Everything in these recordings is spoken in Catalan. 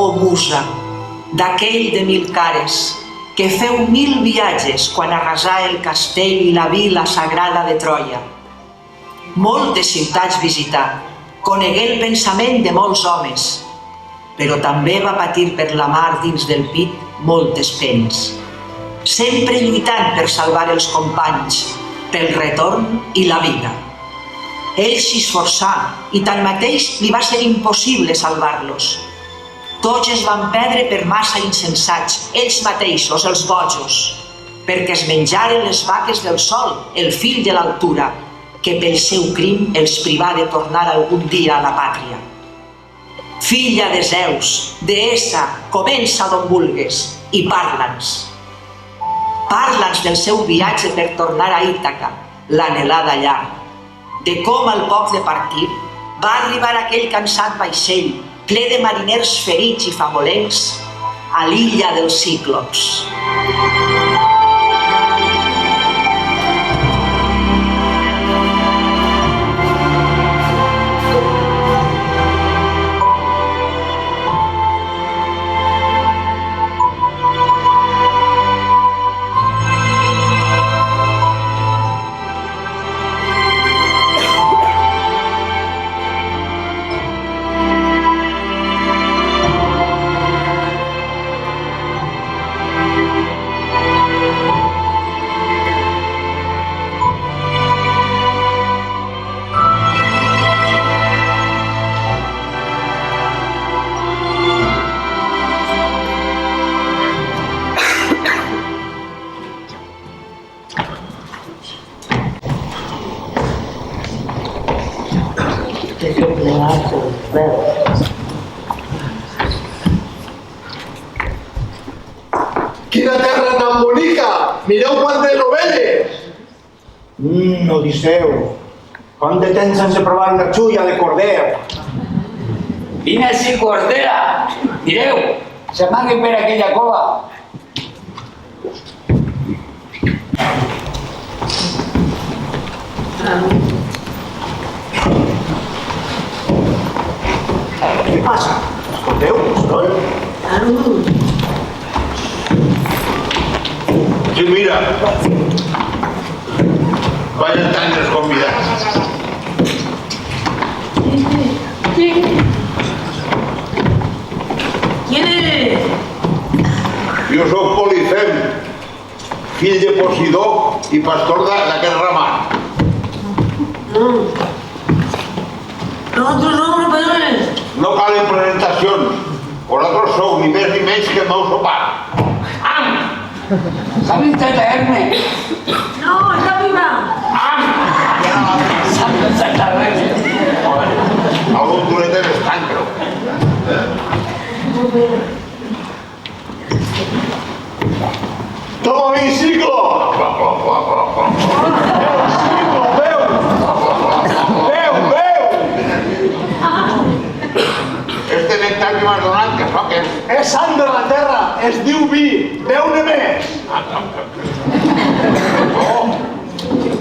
oh musa, d'aquell de 1000 cares, que feu 1000 viatges quan arrasà el castell i la vila sagrada de Troia. Moltes ciutats visità, conegué el pensament de molts homes, però també va patir per la mar dins del pit moltes penes, sempre lluitant per salvar els companys, pel retorn i la vida. Ell s'hi esforçà i tanmateix li va ser impossible salvar-los. Tots es van perdre per massa insensats, ells mateixos, els bojos, perquè es menjaren les vaques del sol, el fill de l'altura, que pel seu crim els privà de tornar algun dia a la pàtria. Filla de Zeus, deessa, comença d'on vulgues i parla'ns. Parla'ns del seu viatge per tornar a Ítaca, l'anhelada llar, de com al poc de partir va arribar aquell cansat vaixell, ple de mariners ferits i famolencs, a l'illa dels Cíclops. Quina terra tan bonica! Mireu quantes ovelles! Odisseu, quant de temps sense provar una xulla de corder? Vine així, cordera! Mireu, s'amaguen per aquella cova. Què passa? Escolteu, soroll? Sí, mira. Vayan tant els convidats. ¿Quién eres? Jo soc Polifem, fill de Posidó i pastor d'aquest ramat. Nosotros somos españoles. No calen presentacions. Vosaltres sou ni més ni menys que el meu sopar. Sabe entretenerme. No, está viva. Sabe entretenerme. Algun duretet estan, però. Toma mi ciclo! Veu! Este nectar que m'has donat, que fa que... És sang de la terra, es diu vi, beu-ne més!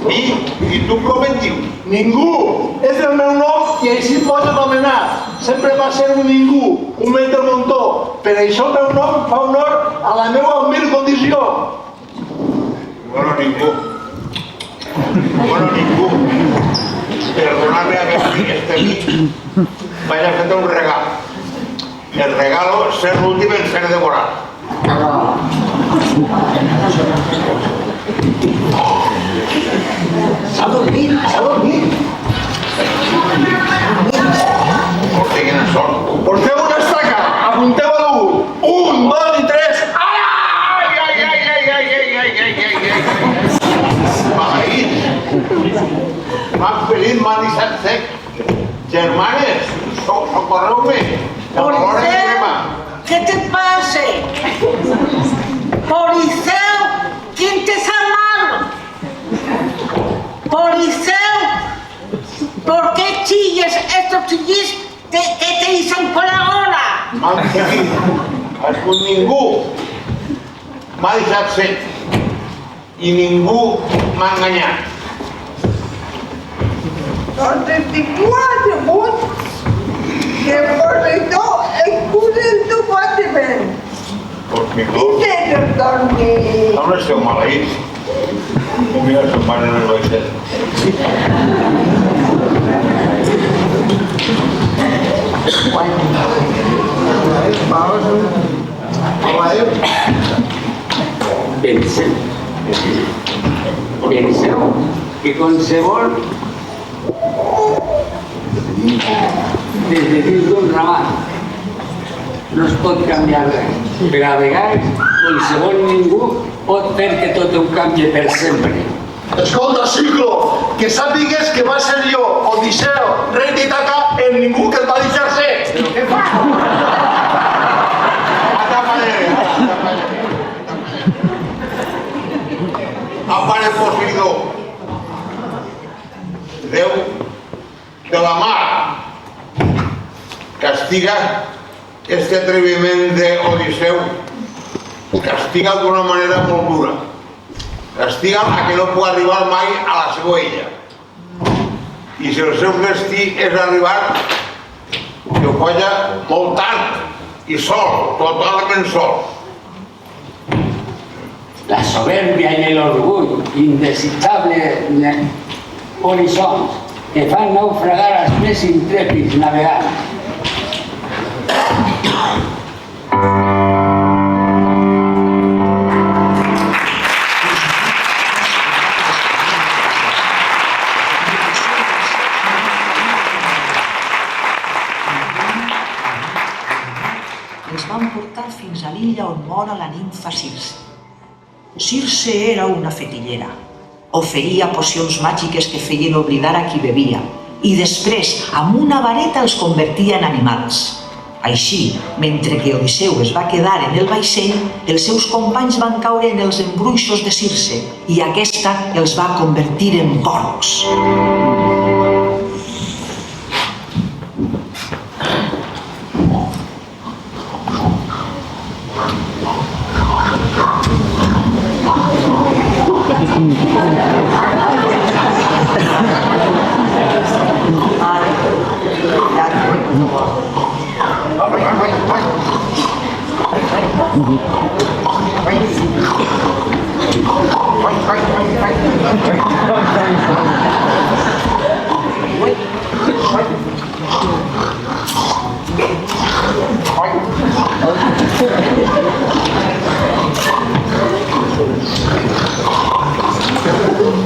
I tu com et dius? Ningú! És el meu nom i així pots anomenar. Sempre va ser un ningú, un metre montó. Per això el meu nom fa honor a la meva humil condició. Bueno, ningú. Perdonadme a este vi. Vaig a fer un regal. El regalo és ser l'últim en ser devorat. S'ha dormit, s'ha dormit. Hosti, quina sort. Porteu una estaca, apunteu a l'1. 1, 2 i 3. Maleït! M'han ferit, m'han deixat sec. Germanes, socorreu-me. Policeo, ¿qué te pasa? Policeo, ¿quién te está mal? Policeo, ¿por qué chilles estos chillis que te dicen por la hora? M'han ferit. Ningú m'ha deixat sec. I ningú m'ha enganyat. Donde te cuadro, que por eso escuchen tu Ningú? Usted dorme. On esteu maleïts? Mira, se'n van en el vaixell. Penseu que qualsevol des de dins d'un ramat no es pot canviar res. Per a vegades, qualsevol ningú pot fer que tot ho canvi per sempre. Escolta, Ciclo, que sàpigues que va ser jo, Odisseu, rei d'Itaca, el ningú que et va deixar ser. Però què fas? Apare Posidó, Déu de la mar, castiga este atreviment d'Odisseu, castiga d'una manera molt dura. Castiga a que no pugui arribar mai a la seva illa. I si el seu destí és arribar, que ho falla molt tard i sol, totalment sol. La soberbia i l'orgull indesitjables horitzons que fan naufragar els més intrèpids navegants. Els van portar fins a l'illa on mora la nimfa Circe. Circe era una fetillera. Oferia pocions màgiques que feien oblidar a qui bevia i després, amb una vareta, els convertia en animals. Així, mentre que Odisseu es va quedar en el vaixell, els seus companys van caure en els embruixos de Circe i aquesta els va convertir en porcs.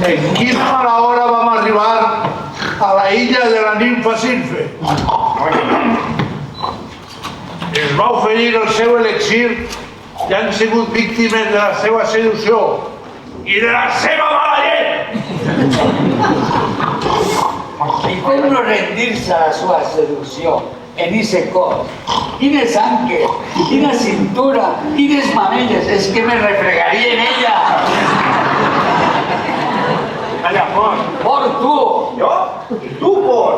En quina hora vam arribar a la illa de la nimfa Circe? Es va oferir el seu elixir i han sigut víctimes de la seva seducció i de la seva mala llet. I com no rendir-se a la seva seducció en ese cos? Quines anques, quina cintura, quines mamelles, és que me refregaria en ella. Calla, por. Por tu! Jo? I tu, por.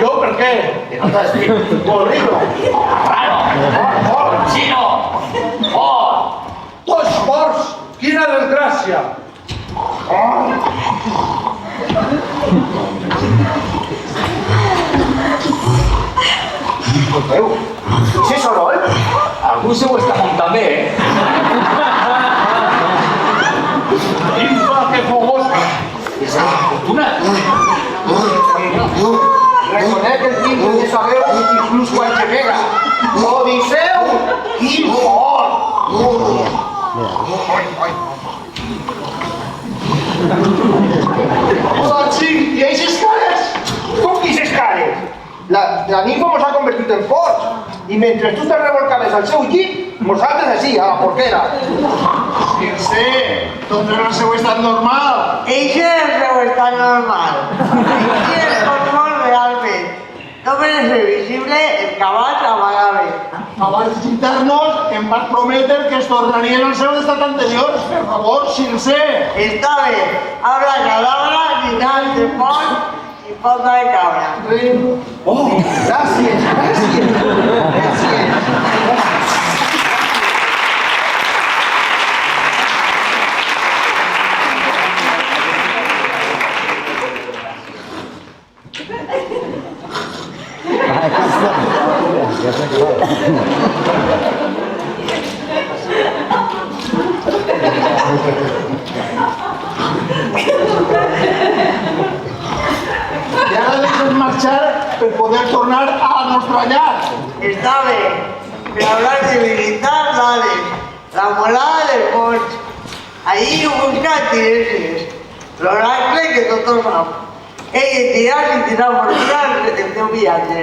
Jo per què? Que no t'has dit. Borrino. Raro! Por! Chino! Por! Tots porcs! Quina desgràcia! Escolteu, si és soroll, algú se ho està muntant bé, Nimfa que fogosca! És la fortuna. Reconec el timbre de sa veu inclús quan gemega. Odisseu! Quin por! Hola, xic, i eixes cares? Com que eixes cares? La nimfa mos ha convertit en porcs i mentre tu te revolcaves al seu llit, mos altres així, a la porquera. Circe, tot en el seu estat normal. Ese es el seu estat normal. Ese es normal realment. No mereix ser visible, el cavall amagable. Abans de citar-nos, em vas prometre que es tornarien al seu estat anterior. Per favor, Circe. Está bien. Habla cadabra, ni nada de porc, ni pota de cabra. Oh, gràcies, gràcies, gràcies. marxar per poder tornar a la nostra llar. Està bé, per hablar de militar, dale. La morada del Poch. Allí busca tireses. L'oracle que tot ho sap. Ell tirar i tirar per tirar el teu viatge.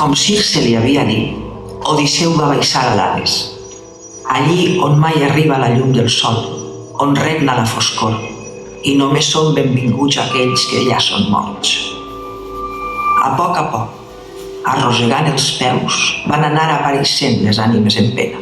Com Circe li havia dit, Odisseu va baixar a l'Hades, allí on mai arriba la llum del sol, on regna la foscor, i només són benvinguts aquells que ja són morts. A poc, arrossegant els peus, van anar apareixent les ànimes en pena.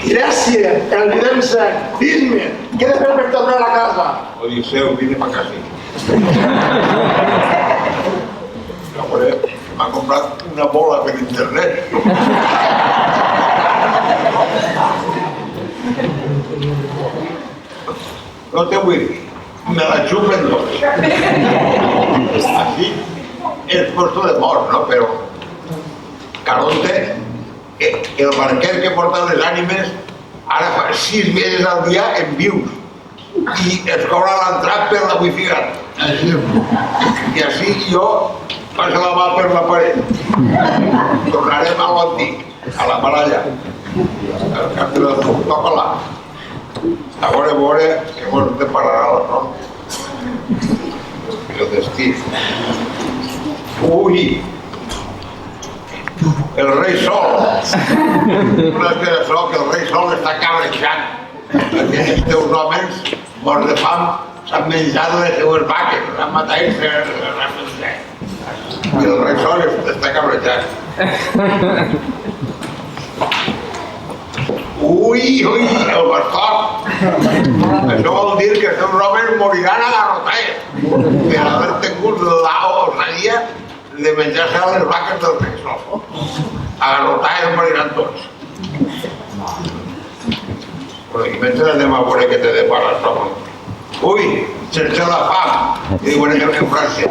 Gràcia, el vident-se, dis-me, què he de fer per tornar a casa? Odisseu, vine pa casi. M'ha comprat una bola per internet. No te vull dir, me la xupen tots. Així és puesto de mort, no? Però Caronte, el barquer que porta les ànimes, ara fa 6 mesos al dia en vius i es cobra l'entrat per la wifi-gat. I així jo passo la mà per la paret. Tornarem a l'antic, a la baralla. El cap de la toca-la. A veure que mos depararà la sort. El destí. Ui! El rei Sol. No és que això, que el rei Sol està cabrejant. Perquè els teus homes, morts de fam, s'han menjat les seues vaques, s'han matat i s'han menjat. I el rei Sol està cabrejant. Ui, el bastot! Això vol dir que els teus homes moriran a garrotades per haver tingut l'osadia de menjar-se a les vaques del rei Sol. A garrotades moriran tots. Però i mentre anem a veure què te depara el sol. Ui, sense la fam, diuen en França.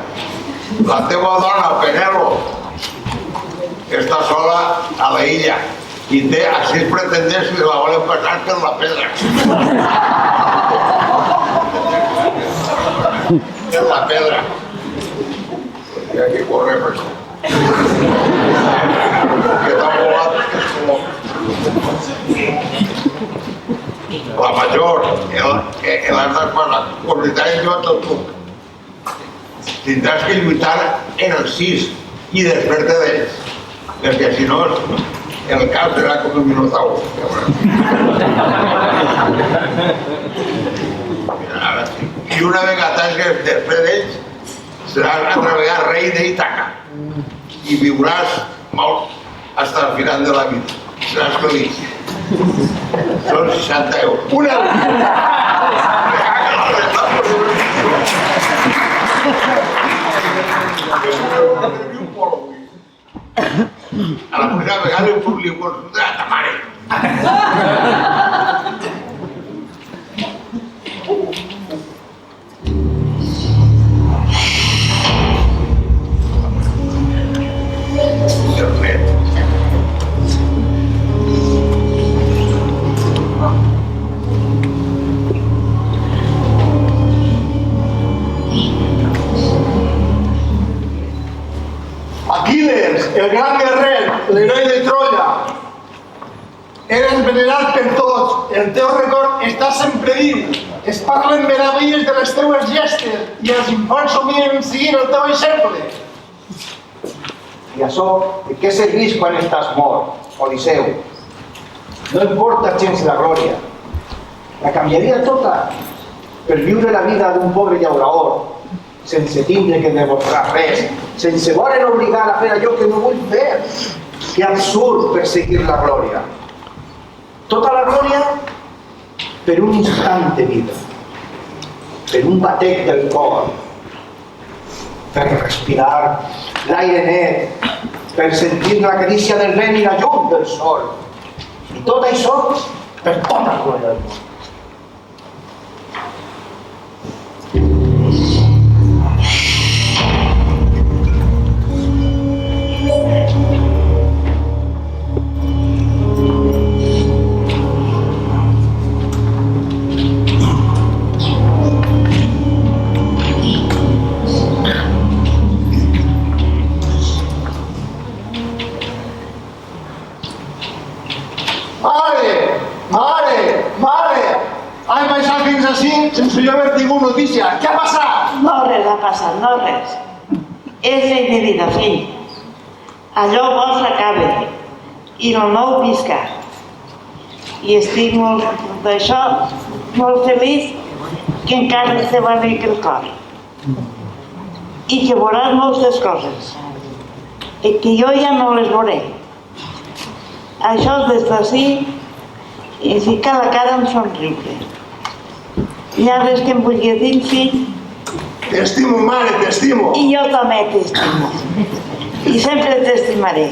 La teva dona, Penelo, està sola a la illa i té a 6 pretendents que la volen passar per la pedra. Per la pedra. Hi ha que córrer per això. Que t'ha volat és color. La major, l'has d'esperar, convidar jo a tot puc. Tindràs que lluitar en els 6 i desfer-te d'ells, perquè si no el cap serà com un minotaur. I una vegada que després d'ells seràs a treballar rei d'Ítaca i viuràs molt hasta el final de la vida. Seràs feliç. Són 60 euros. Un euro. A la primera vegada em puc li consultar a ta mare. Internet. Aquiles, el gran guerrer, l'heroi de Troia. Eres venerat per tots, el teu record està sempre viu. Es parlen meravelles de les teues gestes i els infants somien seguint el teu exemple. I això, de què serveix quan estàs mort, Odisseu? No importa gens la glòria. La canviaria tota per viure la vida d'un pobre llaurador, sense tindre que demostrar res, sense voler obligar a fer allò que no vull fer. Que absurd perseguir la glòria. Tota la glòria per un instant de vida, per un batec del cor, per respirar l'aire net, per sentir la carícia del vent i la llum del sol. I tot això per tota la glòria del món. Sense jo haver tingut notícia. Què ha passat? No res ha passat, no res. És llei de vida, fill. Allò bo s'acaba i el nou visca. I estic molt d'això, molt feliç que encara te va bé el cor. I que veuràs moltes coses. I que jo ja no les veuré. Això des d'ací i ficar la cara en somriure. Hi ha res que em vulgui dir, fill? T'estimo, mare, t'estimo. I jo també t'estimo. I sempre t'estimaré.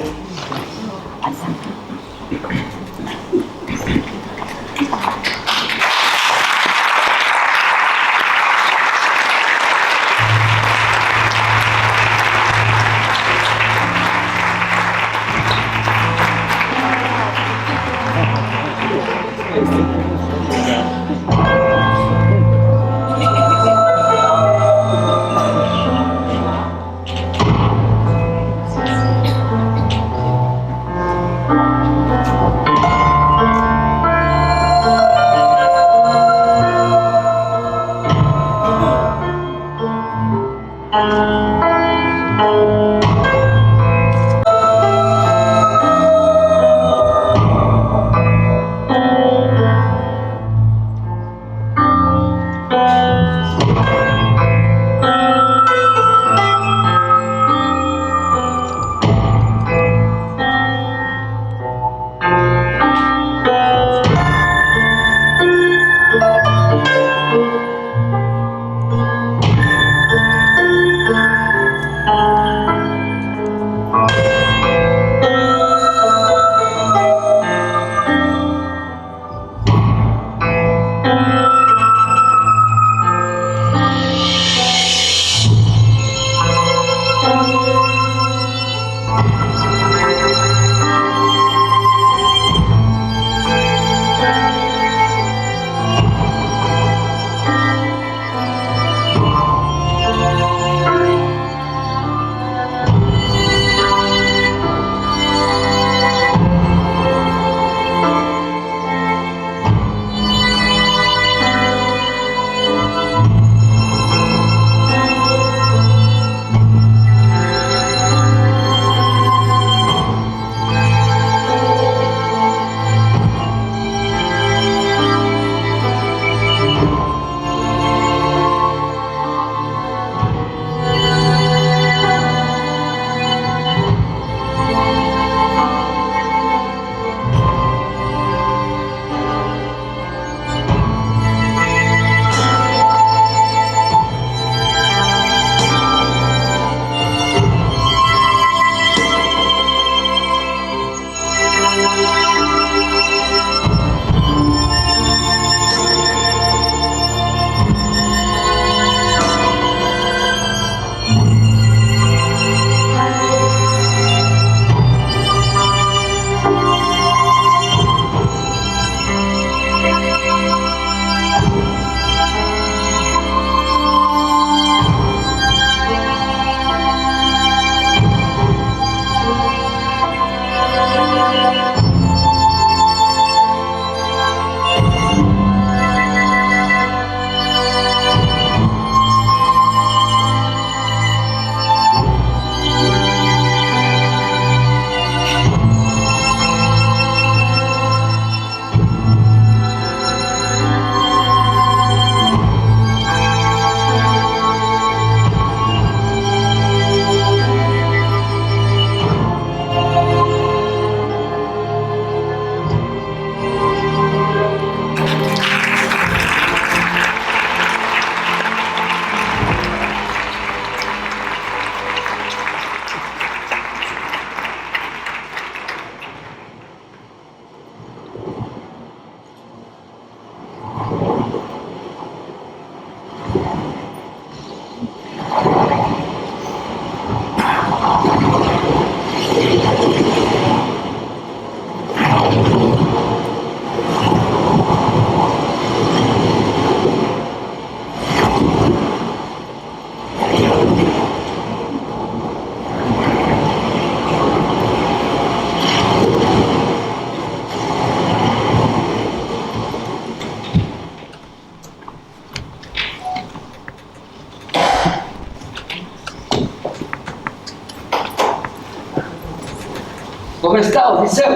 Odisseu?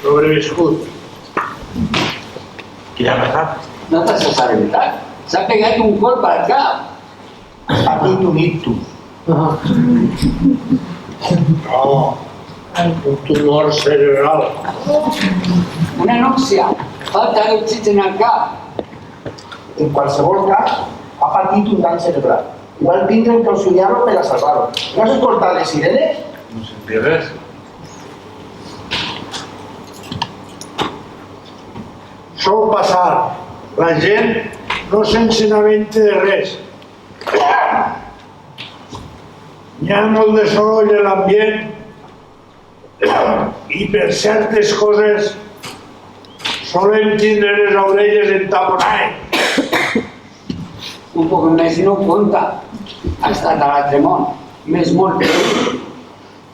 Sobreviscut. Qui l'ha matat? No t'has assabentat? S'ha pegat un colp al cap. Patit un ictus. No, un tumor cerebral. Una anòxia. Falta d'oxigen al cap. En qualsevol cas, ha patit un dany cerebral. Igual tindrem que auxiliar-lo per a salvar-lo. No has escoltat les sirenes? No sentia res. Sol passar. La gent no se'n s'enaventa de res. Hi ha molt de soroll a l'ambient i per certes coses solem tindre les orelles entaponades. Un poc més i no compta. Ha estat a l'altre món. Més mort que ell.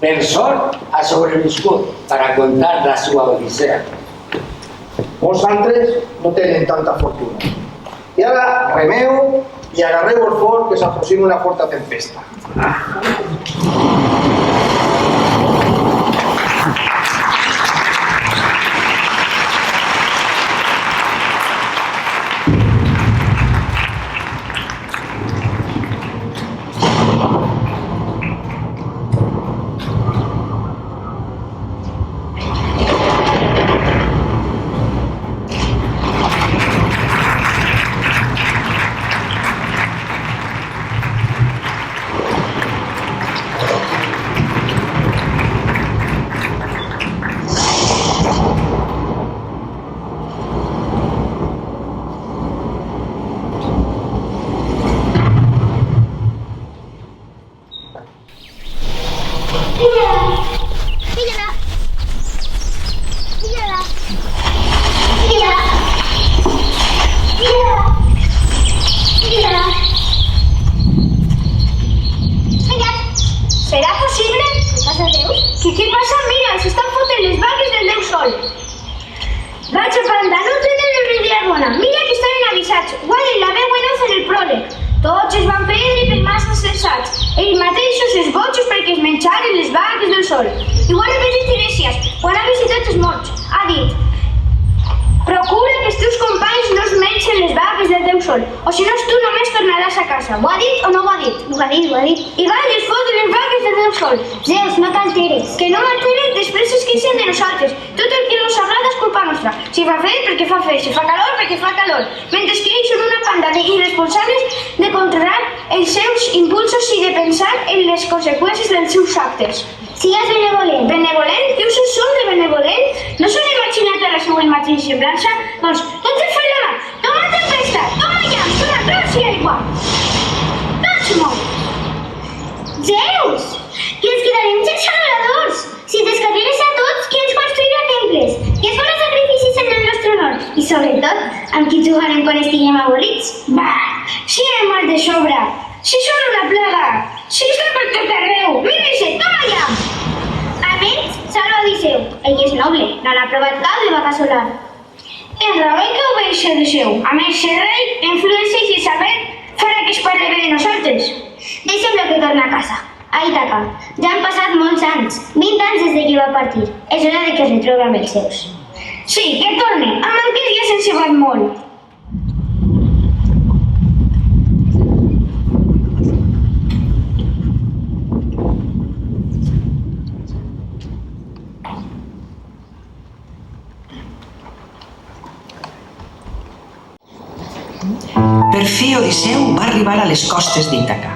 Per sort ha sobreviscut per a contar la seva odissea. Molts altres no tenen tanta fortuna. I ara remeu i agarreu el fort que s'aproxima una forta tempesta. ¿Será posible? ¿Qué pasa, Deus? ¿Qué pasa? Mira, se están fotent les vagues del Déu Sol. Vaig a panda, no tenen una idea bona. Mira que estaven avisats. Guarden la veu en off en el pròleg. Tots es van perdre per massa cessats. Ells mateixos, els botxos, perquè es menjaren les vagues del sol. Igual el Pere Tiresias, quan ha visitat els morts, ha dit: procura que els teus companys no es mengen les vagues del Déu Sol, o si no tu només tornaràs a casa. Ho ha dit o no ho ha dit? Ho ha dit, ho ha dit. I van i es foten les vagues del Déu Sol. Zeus, no t'alteres. Que no m'alteres, després es queixen de nosaltres. Tot el que no s'agrada és culpa nostra. Si fa fred, perquè fa fred. Si fa calor, perquè fa calor. Mentre que ells són una panda d'irresponsables de controlar els seus impulsos i de pensar en les conseqüències dels seus actes. Sigues benevolent. Benevolent? Què us són de benevolent? No s'han imaginat a la seva imatge i semblança? Doncs, tots els fem la mà. Toma tempesta, toma llamp, toma trons i aigua. Tots molt. Zeus! Que ens quedarem sense adoradors. Si t'escarreres a tots, qui ens construirà temples? Qui ens farà sacrificis en el nostre honor? I sobretot, amb qui jugarem quan estiguem avorrits? Bah! Si anem mal de sobre. Si són una plaga. Si estan per tot arreu. Mira-se, toma llamp. Almenys, salva Odisseu. Ell és noble, no l'ha provat cap de vaca solar. El rebel que obeix Odisseu. A més, el rei, influència i saber, farà que es parli bé de nosaltres. Deixem-lo que torna a casa. A Ítaca. Ja han passat molts anys, 20 anys des de que va partir. És hora de que es retrobi amb els seus. Sí, que torne. Amb Manqués ja se'n cebat molt. Per fi Odisseu va arribar a les costes d'Ítaca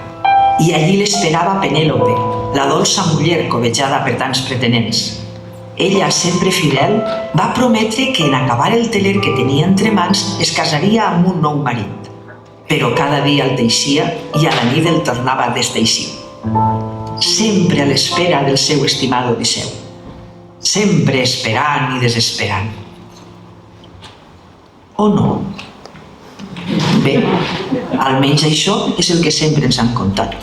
i allí l'esperava Penèlope, la dolça muller cobejada per tants pretenents. Ella, sempre fidel, va prometre que en acabar el teler que tenia entre mans es casaria amb un nou marit, però cada dia el deixia i a la nit el tornava a desdeixir. Sempre a l'espera del seu estimat Odisseu, sempre esperant i desesperant. O no? Bé, almenys això és el que sempre ens han contat.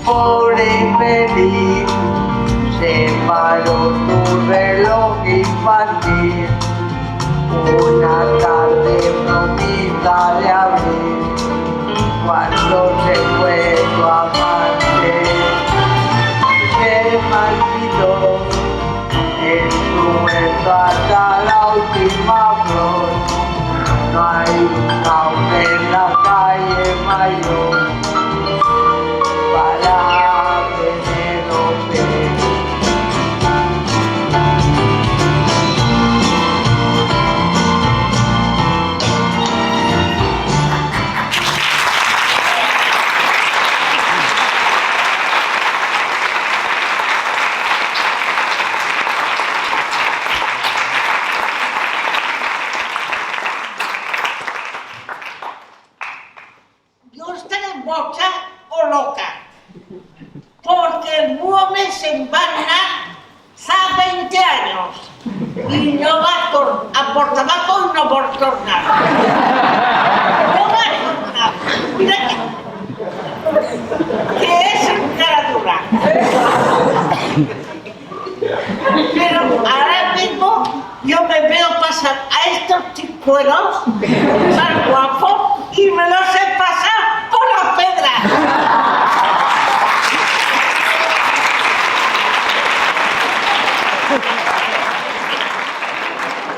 pobre infeliz, se paró tu reloj infantil, una tarde bromita de abril, cuando se fue tu amante, que marchitó en tu muerto hasta la última flor. No hay un cauce en la calle mayor para Penélope. Yo estaré bocha o loca, porque el hombre se va a anar fa 20 años y no va a por tabaco y no va a tornar. No va a tornar. Mira que es en cara dura. Pero ahora mismo yo me veo pasar a estos chicuelos tan guapos y me los he pasado por la pedra.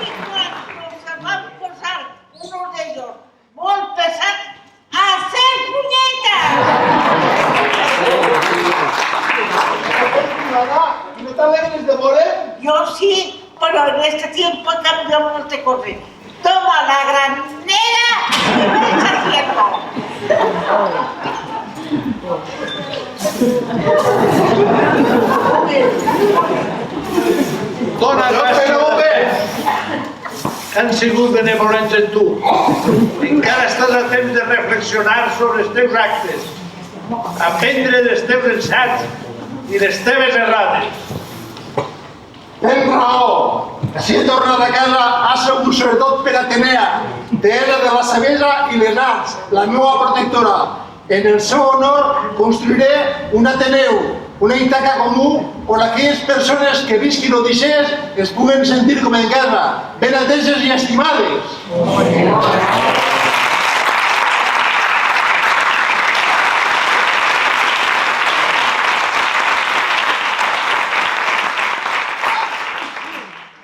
Y cuando se van a posar uno de ellos, voy a empezar a hacer puñetas. ¿No te alegres de morir? Yo sí, pero en este tiempo cambiamos de correr. Toma la granera y me echa tiempo. Dona Penélope, han sigut benevolents en tu. Encara estàs a temps de reflexionar sobre els teus actes, aprendre dels teus encerts i les teves errades. Tens raó. Si he tornat a casa ha sigut sobretot per Atenea, deessa de la saviesa i les arts, la meva protectora. En el seu honor construiré un Ateneu, una Ítaca comú on aquelles persones que visquin odissees es puguen sentir com en casa, ben ateses i estimades.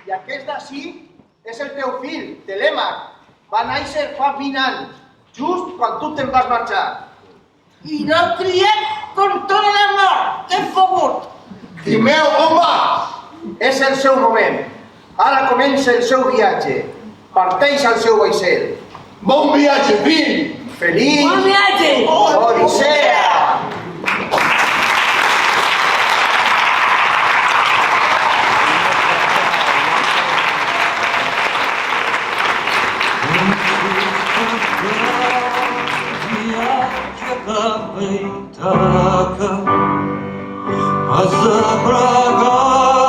I aquest d'ací és el teu fill, Telèmac. Va néixer fa 20 anys, just quan tu te'n vas marxar. I no criem con tot l'amor que hem pogut. Timeu, home! És el seu moment. Ara comença el seu viatge. Parteix al seu vaixell. Bon viatge, fill! Feliç Bon viatge! Odissea! А за врага